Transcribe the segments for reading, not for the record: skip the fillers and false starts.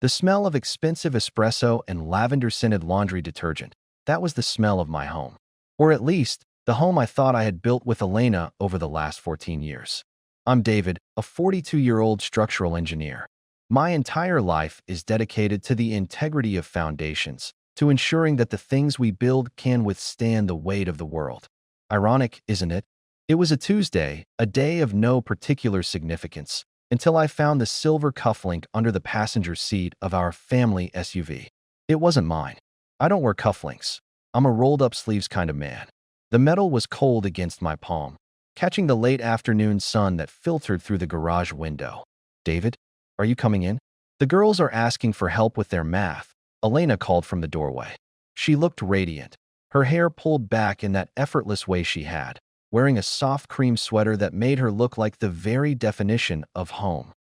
The smell of expensive espresso and lavender-scented laundry detergent. That was the smell of my home. Or at least, the home I thought I had built with Elena over the last 14 years. I'm David, a 42-year-old structural engineer. My entire life is dedicated to the integrity of foundations, to ensuring that the things we build can withstand the weight of the world. Ironic, isn't it? It was a Tuesday, a day of no particular significance, until I found the silver cufflink under the passenger seat of our family SUV. It wasn't mine. I don't wear cufflinks. I'm a rolled-up sleeves kind of man. The metal was cold against my palm, catching the late afternoon sun that filtered through the garage window. David, are you coming in? The girls are asking for help with their math, Elena called from the doorway. She looked radiant, her hair pulled back in that effortless way she had, wearing a soft cream sweater that made her look like the very definition of home.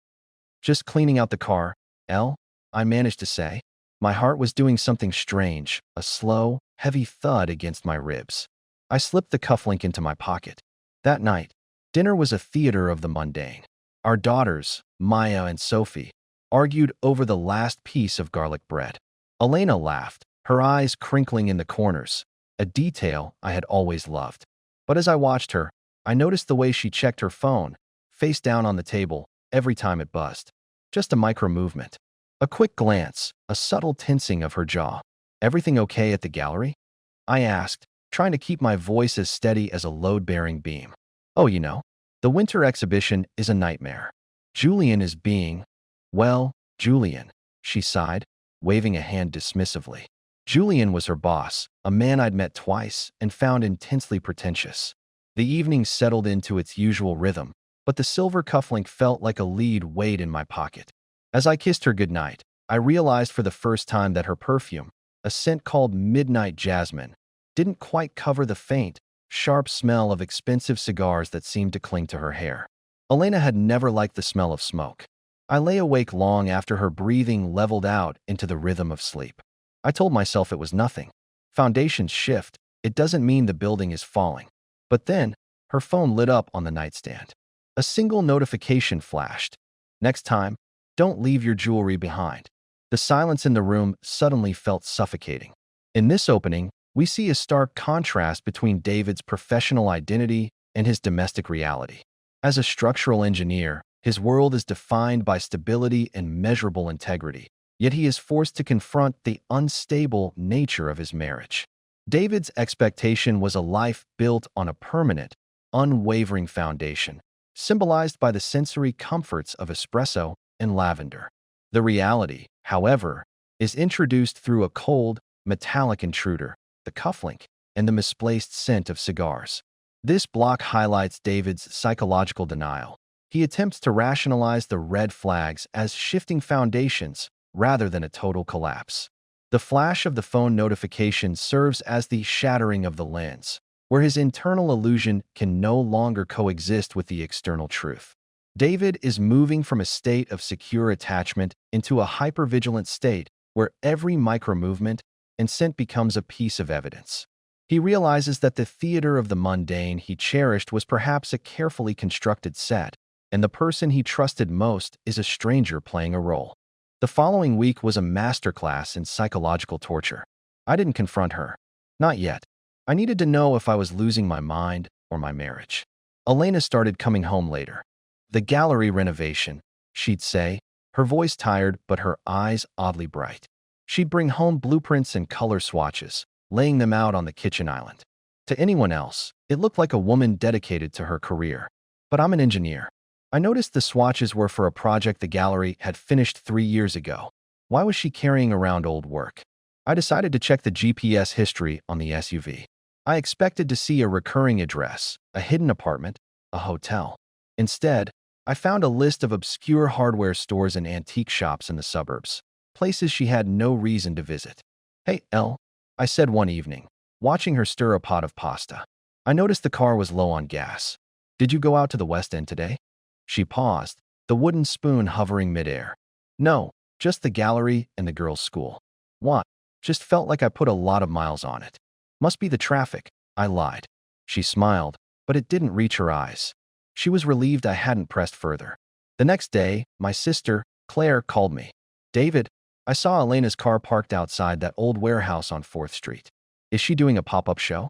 Just cleaning out the car, Elle, I managed to say. My heart was doing something strange, a slow, heavy thud against my ribs. I slipped the cufflink into my pocket. That night, dinner was a theater of the mundane. Our daughters, Maya and Sophie, argued over the last piece of garlic bread. Elena laughed, her eyes crinkling in the corners, a detail I had always loved. But as I watched her, I noticed the way she checked her phone, face down on the table, every time it buzzed. Just a micro movement. A quick glance, a subtle tensing of her jaw. Everything okay at the gallery? I asked, trying to keep my voice as steady as a load-bearing beam. Oh, the winter exhibition is a nightmare. Julian is being, well, Julian, she sighed, waving a hand dismissively. Julian was her boss, a man I'd met twice and found intensely pretentious. The evening settled into its usual rhythm, but the silver cufflink felt like a lead weight in my pocket. As I kissed her goodnight, I realized for the first time that her perfume, a scent called Midnight Jasmine, didn't quite cover the faint, sharp smell of expensive cigars that seemed to cling to her hair. Elena had never liked the smell of smoke. I lay awake long after her breathing leveled out into the rhythm of sleep. I told myself it was nothing. Foundations shift. It doesn't mean the building is falling. But then, her phone lit up on the nightstand. A single notification flashed. Next time, don't leave your jewelry behind. The silence in the room suddenly felt suffocating. In this opening, we see a stark contrast between David's professional identity and his domestic reality. As a structural engineer, his world is defined by stability and measurable integrity, yet he is forced to confront the unstable nature of his marriage. David's expectation was a life built on a permanent, unwavering foundation, symbolized by the sensory comforts of espresso and lavender. The reality, however, is introduced through a cold, metallic intruder, the cufflink, and the misplaced scent of cigars. This block highlights David's psychological denial. He attempts to rationalize the red flags as shifting foundations rather than a total collapse. The flash of the phone notification serves as the shattering of the lens, where his internal illusion can no longer coexist with the external truth. David is moving from a state of secure attachment into a hypervigilant state where every micro-movement and scent becomes a piece of evidence. He realizes that the theater of the mundane he cherished was perhaps a carefully constructed set, and the person he trusted most is a stranger playing a role. The following week was a masterclass in psychological torture. I didn't confront her. Not yet. I needed to know if I was losing my mind or my marriage. Elena started coming home later. The gallery renovation, she'd say, her voice tired but her eyes oddly bright. She'd bring home blueprints and color swatches, laying them out on the kitchen island. To anyone else, it looked like a woman dedicated to her career. But I'm an engineer. I noticed the swatches were for a project the gallery had finished 3 years ago. Why was she carrying around old work? I decided to check the GPS history on the SUV. I expected to see a recurring address, a hidden apartment, a hotel. Instead, I found a list of obscure hardware stores and antique shops in the suburbs, places she had no reason to visit. Hey, Elle, I said one evening, watching her stir a pot of pasta. I noticed the car was low on gas. Did you go out to the West End today? She paused, the wooden spoon hovering midair. No, just the gallery and the girls' school. What? Just felt like I put a lot of miles on it. Must be the traffic, I lied. She smiled, but it didn't reach her eyes. She was relieved I hadn't pressed further. The next day, my sister, Claire, called me. David, I saw Elena's car parked outside that old warehouse on 4th Street. Is she doing a pop-up show?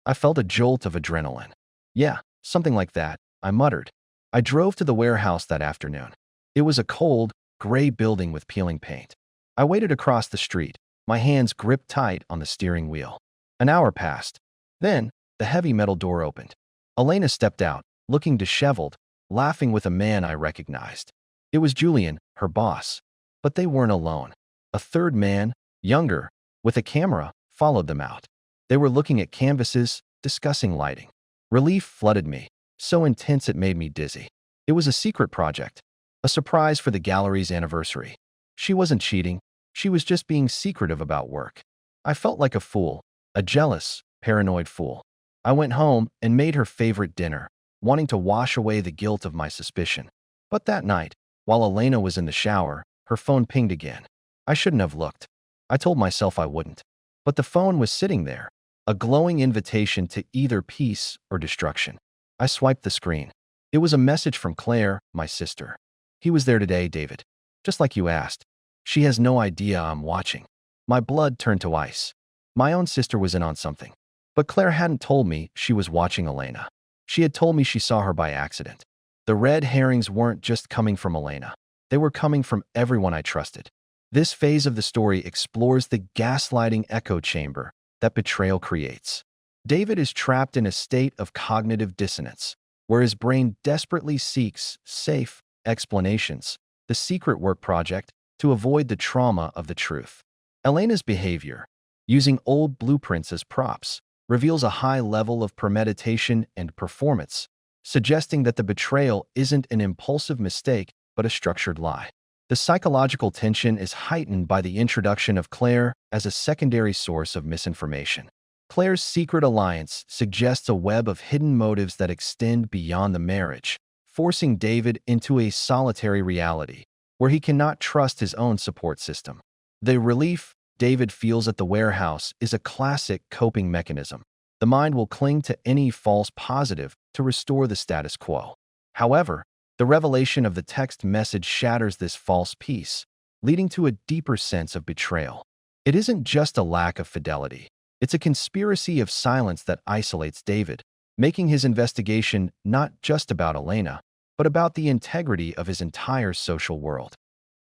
I felt a jolt of adrenaline. Yeah, something like that, I muttered. I drove to the warehouse that afternoon. It was a cold, gray building with peeling paint. I waited across the street, my hands gripped tight on the steering wheel. An hour passed. Then, the heavy metal door opened. Elena stepped out, looking disheveled, laughing with a man I recognized. It was Julian, her boss. But they weren't alone. A third man, younger, with a camera, followed them out. They were looking at canvases, discussing lighting. Relief flooded me, so intense it made me dizzy. It was a secret project, a surprise for the gallery's anniversary. She wasn't cheating, she was just being secretive about work. I felt like a fool, a jealous, paranoid fool. I went home and made her favorite dinner, wanting to wash away the guilt of my suspicion. But that night, while Elena was in the shower, her phone pinged again. I shouldn't have looked. I told myself I wouldn't. But the phone was sitting there, a glowing invitation to either peace or destruction. I swiped the screen. It was a message from Claire, my sister. He was there today, David. Just like you asked. She has no idea I'm watching. My blood turned to ice. My own sister was in on something. But Claire hadn't told me she was watching Elena. She had told me she saw her by accident. The red herrings weren't just coming from Elena. They were coming from everyone I trusted. This phase of the story explores the gaslighting echo chamber that betrayal creates. David is trapped in a state of cognitive dissonance, where his brain desperately seeks safe explanations, the secret work project, to avoid the trauma of the truth. Elena's behavior, using old blueprints as props, reveals a high level of premeditation and performance, suggesting that the betrayal isn't an impulsive mistake but a structured lie. The psychological tension is heightened by the introduction of Claire as a secondary source of misinformation. Claire's secret alliance suggests a web of hidden motives that extend beyond the marriage, forcing David into a solitary reality where he cannot trust his own support system. The relief David feels at the warehouse is a classic coping mechanism. The mind will cling to any false positive to restore the status quo. However, the revelation of the text message shatters this false peace, leading to a deeper sense of betrayal. It isn't just a lack of fidelity. It's a conspiracy of silence that isolates David, making his investigation not just about Elena, but about the integrity of his entire social world.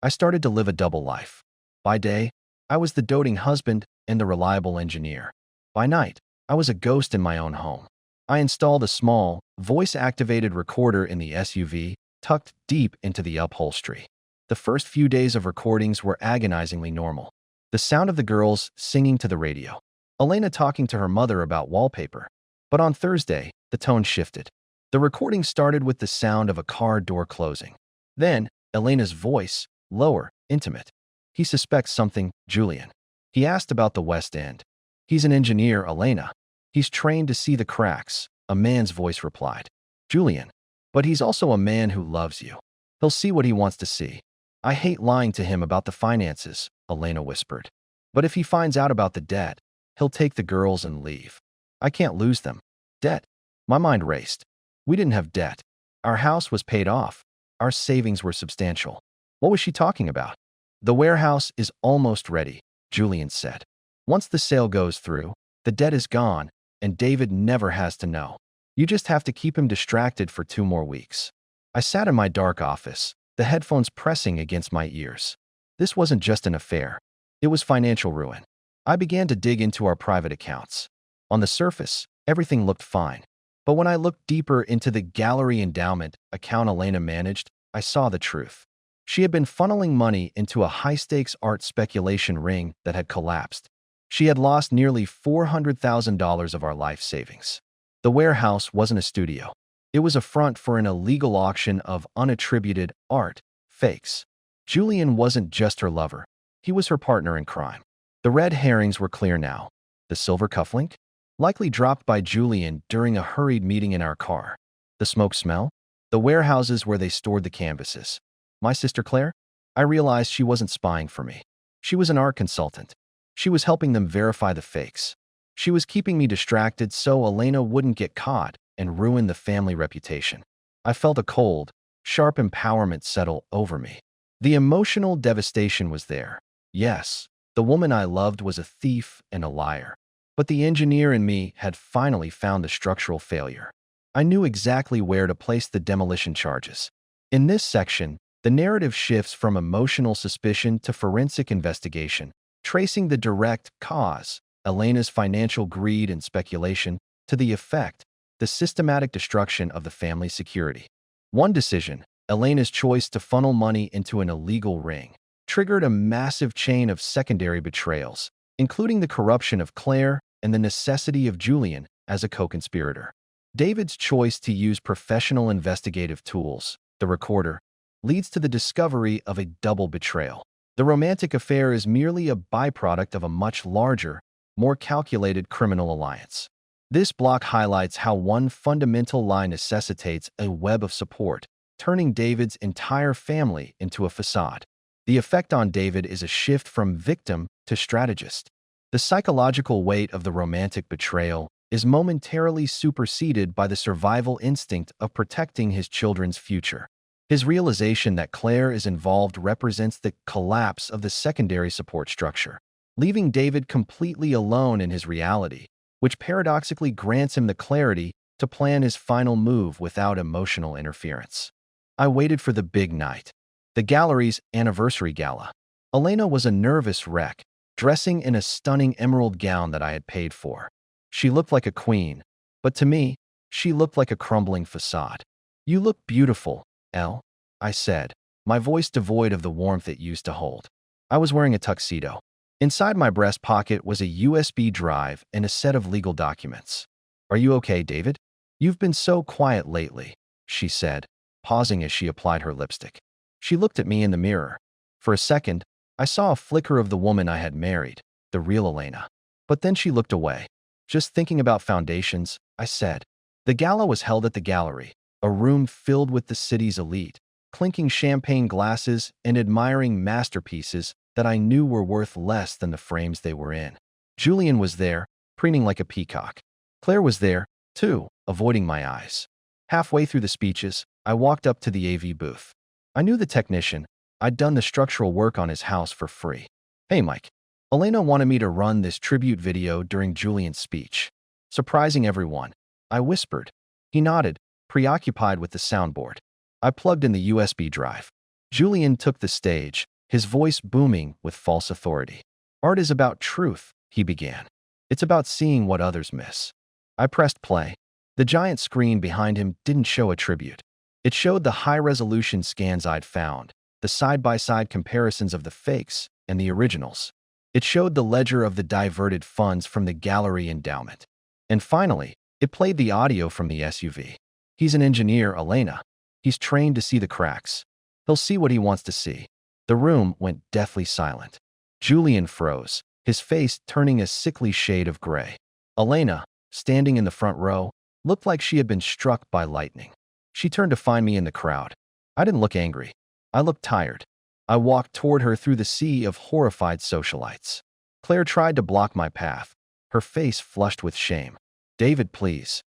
I started to live a double life. By day, I was the doting husband and the reliable engineer. By night, I was a ghost in my own home. I installed a small, voice-activated recorder in the SUV, tucked deep into the upholstery. The first few days of recordings were agonizingly normal. The sound of the girls singing to the radio, Elena talking to her mother about wallpaper. But on Thursday, the tone shifted. The recording started with the sound of a car door closing. Then, Elena's voice, lower, intimate. He suspects something, Julian. He asked about the West End. He's an engineer, Elena. He's trained to see the cracks, a man's voice replied. Julian. But he's also a man who loves you. He'll see what he wants to see. I hate lying to him about the finances, Elena whispered. But if he finds out about the debt, he'll take the girls and leave. I can't lose them. Debt. My mind raced. We didn't have debt. Our house was paid off. Our savings were substantial. What was she talking about? The warehouse is almost ready, Julian said. Once the sale goes through, the debt is gone, and David never has to know. You just have to keep him distracted for 2 more weeks. I sat in my dark office, the headphones pressing against my ears. This wasn't just an affair. It was financial ruin. I began to dig into our private accounts. On the surface, everything looked fine. But when I looked deeper into the gallery endowment account Elena managed, I saw the truth. She had been funneling money into a high-stakes art speculation ring that had collapsed. She had lost nearly $400,000 of our life savings. The warehouse wasn't a studio. It was a front for an illegal auction of unattributed art fakes. Julian wasn't just her lover. He was her partner in crime. The red herrings were clear now. The silver cufflink? Likely dropped by Julian during a hurried meeting in our car. The smoke smell? The warehouses where they stored the canvases. My sister Claire? I realized she wasn't spying for me. She was an art consultant. She was helping them verify the fakes. She was keeping me distracted so Elena wouldn't get caught and ruin the family reputation. I felt a cold, sharp empowerment settle over me. The emotional devastation was there, Yes, the woman I loved was a thief and a liar. But the engineer in me had finally found the structural failure. I knew exactly where to place the demolition charges. In this section, the narrative shifts from emotional suspicion to forensic investigation, tracing the direct cause, Elena's financial greed and speculation, to the effect, the systematic destruction of the family's security. One decision, Elena's choice to funnel money into an illegal ring, triggered a massive chain of secondary betrayals, including the corruption of Claire and the necessity of Julian as a co-conspirator. David's choice to use professional investigative tools, the recorder, leads to the discovery of a double betrayal. The romantic affair is merely a byproduct of a much larger, more calculated criminal alliance. This block highlights how one fundamental lie necessitates a web of support, turning David's entire family into a facade. The effect on David is a shift from victim to strategist. The psychological weight of the romantic betrayal is momentarily superseded by the survival instinct of protecting his children's future. His realization that Claire is involved represents the collapse of the secondary support structure, leaving David completely alone in his reality, which paradoxically grants him the clarity to plan his final move without emotional interference. I waited for the big night, the gallery's anniversary gala. Elena was a nervous wreck, dressing in a stunning emerald gown that I had paid for. She looked like a queen, but to me, she looked like a crumbling facade. "You look beautiful, Elle," I said, my voice devoid of the warmth it used to hold. I was wearing a tuxedo. Inside my breast pocket was a USB drive and a set of legal documents. "Are you okay, David? You've been so quiet lately," she said, pausing as she applied her lipstick. She looked at me in the mirror. For a second, I saw a flicker of the woman I had married, the real Elena. But then she looked away. "Just thinking about foundations," I said. The gala was held at the gallery, a room filled with the city's elite, clinking champagne glasses and admiring masterpieces that I knew were worth less than the frames they were in. Julian was there, preening like a peacock. Claire was there, too, avoiding my eyes. Halfway through the speeches, I walked up to the AV booth. I knew the technician. I'd done the structural work on his house for free. "Hey, Mike. Elena wanted me to run this tribute video during Julian's speech. Surprising everyone," I whispered. He nodded, preoccupied with the soundboard. I plugged in the USB drive. Julian took the stage, his voice booming with false authority. "Art is about truth," he began. "It's about seeing what others miss." I pressed play. The giant screen behind him didn't show a tribute. It showed the high-resolution scans I'd found, the side-by-side comparisons of the fakes and the originals. It showed the ledger of the diverted funds from the gallery endowment. And finally, it played the audio from the SUV. "He's an engineer, Elena. He's trained to see the cracks. He'll see what he wants to see." The room went deathly silent. Julian froze, his face turning a sickly shade of gray. Elena, standing in the front row, looked like she had been struck by lightning. She turned to find me in the crowd. I didn't look angry. I looked tired. I walked toward her through the sea of horrified socialites. Claire tried to block my path, her face flushed with shame. "David, please.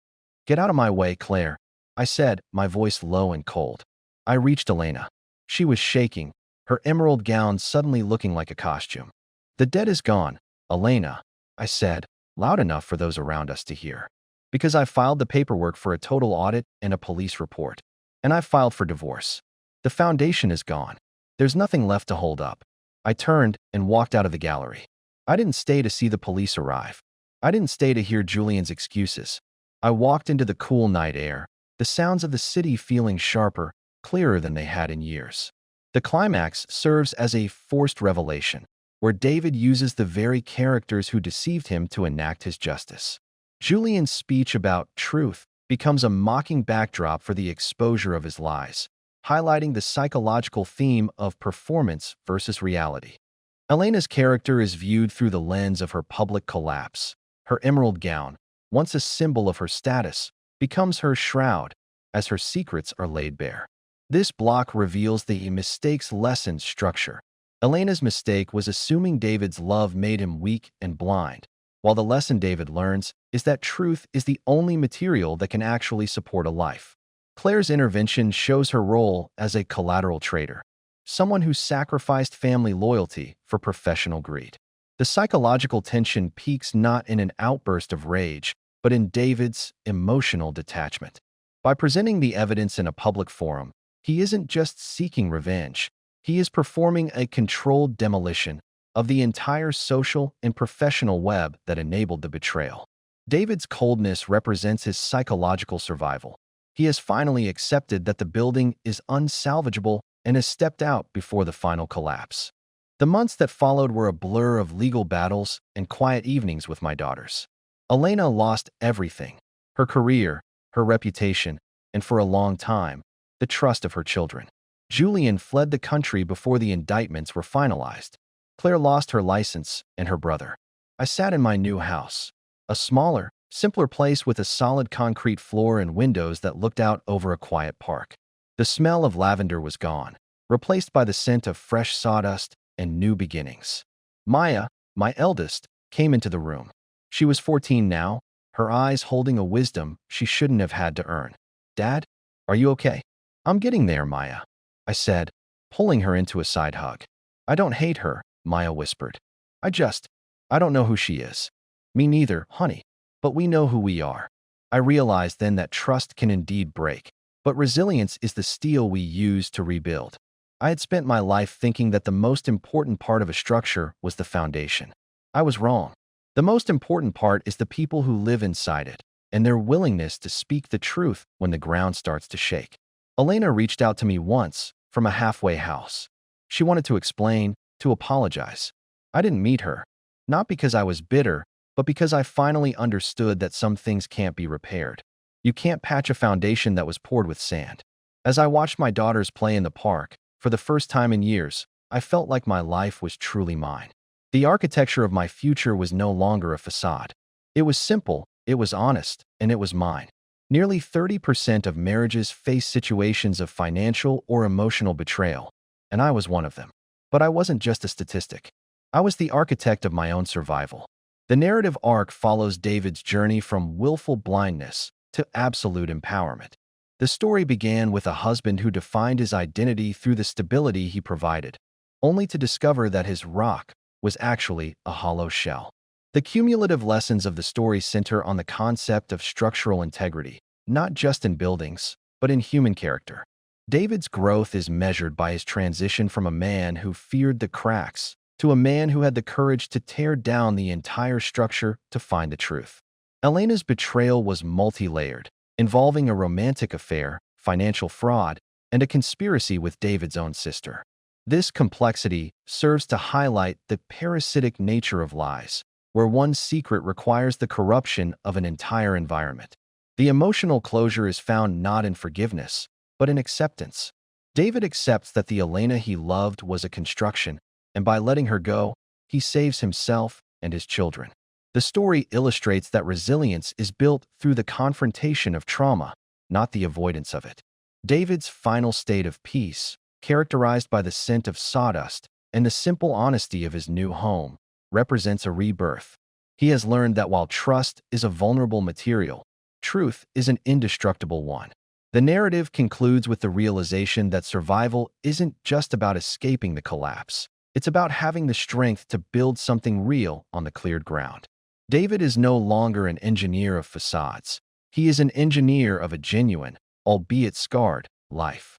Get out of my way, Claire," I said, my voice low and cold. I reached Elena. She was shaking, her emerald gown suddenly looking like a costume. "The debt is gone, Elena," I said, loud enough for those around us to hear. "Because I filed the paperwork for a total audit and a police report. And I filed for divorce. The foundation is gone. There's nothing left to hold up." I turned and walked out of the gallery. I didn't stay to see the police arrive. I didn't stay to hear Julian's excuses. I walked into the cool night air, the sounds of the city feeling sharper, clearer than they had in years. The climax serves as a forced revelation, where David uses the very characters who deceived him to enact his justice. Julian's speech about truth becomes a mocking backdrop for the exposure of his lies, highlighting the psychological theme of performance versus reality. Elena's character is viewed through the lens of her public collapse. Her emerald gown, once a symbol of her status, becomes her shroud as her secrets are laid bare. This block reveals the mistake's lesson structure. Elena's mistake was assuming David's love made him weak and blind, while the lesson David learns is that truth is the only material that can actually support a life. Claire's intervention shows her role as a collateral traitor. someone who sacrificed family loyalty for professional greed. The psychological tension peaks not in an outburst of rage, but in David's emotional detachment. By presenting the evidence in a public forum, he isn't just seeking revenge, he is performing a controlled demolition of the entire social and professional web that enabled the betrayal. David's coldness represents his psychological survival. He has finally accepted that the building is unsalvageable and has stepped out before the final collapse. The months that followed were a blur of legal battles and quiet evenings with my daughters. Elena lost everything: her career, her reputation, and for a long time, the trust of her children. Julian fled the country before the indictments were finalized. Claire lost her license and her brother. I sat in my new house, a smaller, simpler place with a solid concrete floor and windows that looked out over a quiet park. The smell of lavender was gone, replaced by the scent of fresh sawdust and new beginnings. Maya, my eldest, came into the room. She was 14 now, her eyes holding a wisdom she shouldn't have had to earn. "Dad, are you okay?" "I'm getting there, Maya," I said, pulling her into a side hug. "I don't hate her," Maya whispered. I don't know who she is." "Me neither, honey. But we know who we are." I realized then that trust can indeed break, but resilience is the steel we use to rebuild. I had spent my life thinking that the most important part of a structure was the foundation. I was wrong. The most important part is the people who live inside it, and their willingness to speak the truth when the ground starts to shake. Elena reached out to me once from a halfway house. She wanted to explain, to apologize. I didn't meet her, not because I was bitter, but because I finally understood that some things can't be repaired. You can't patch a foundation that was poured with sand. As I watched my daughters play in the park, for the first time in years, I felt like my life was truly mine. The architecture of my future was no longer a facade. It was simple, it was honest, and it was mine. Nearly 30% of marriages face situations of financial or emotional betrayal, and I was one of them. But I wasn't just a statistic. I was the architect of my own survival. The narrative arc follows David's journey from willful blindness to absolute empowerment. The story began with a husband who defined his identity through the stability he provided, only to discover that his rock was actually a hollow shell. The cumulative lessons of the story center on the concept of structural integrity, not just in buildings, but in human character. David's growth is measured by his transition from a man who feared the cracks to a man who had the courage to tear down the entire structure to find the truth. Elena's betrayal was multi-layered, involving a romantic affair, financial fraud, and a conspiracy with David's own sister. This complexity serves to highlight the parasitic nature of lies, where one secret requires the corruption of an entire environment. The emotional closure is found not in forgiveness, but in acceptance. David accepts that the Elena he loved was a construction, and by letting her go, he saves himself and his children. The story illustrates that resilience is built through the confrontation of trauma, not the avoidance of it. David's final state of peace, characterized by the scent of sawdust and the simple honesty of his new home, represents a rebirth. He has learned that while trust is a vulnerable material, truth is an indestructible one. The narrative concludes with the realization that survival isn't just about escaping the collapse. It's about having the strength to build something real on the cleared ground. David is no longer an engineer of facades. He is an engineer of a genuine, albeit scarred, life.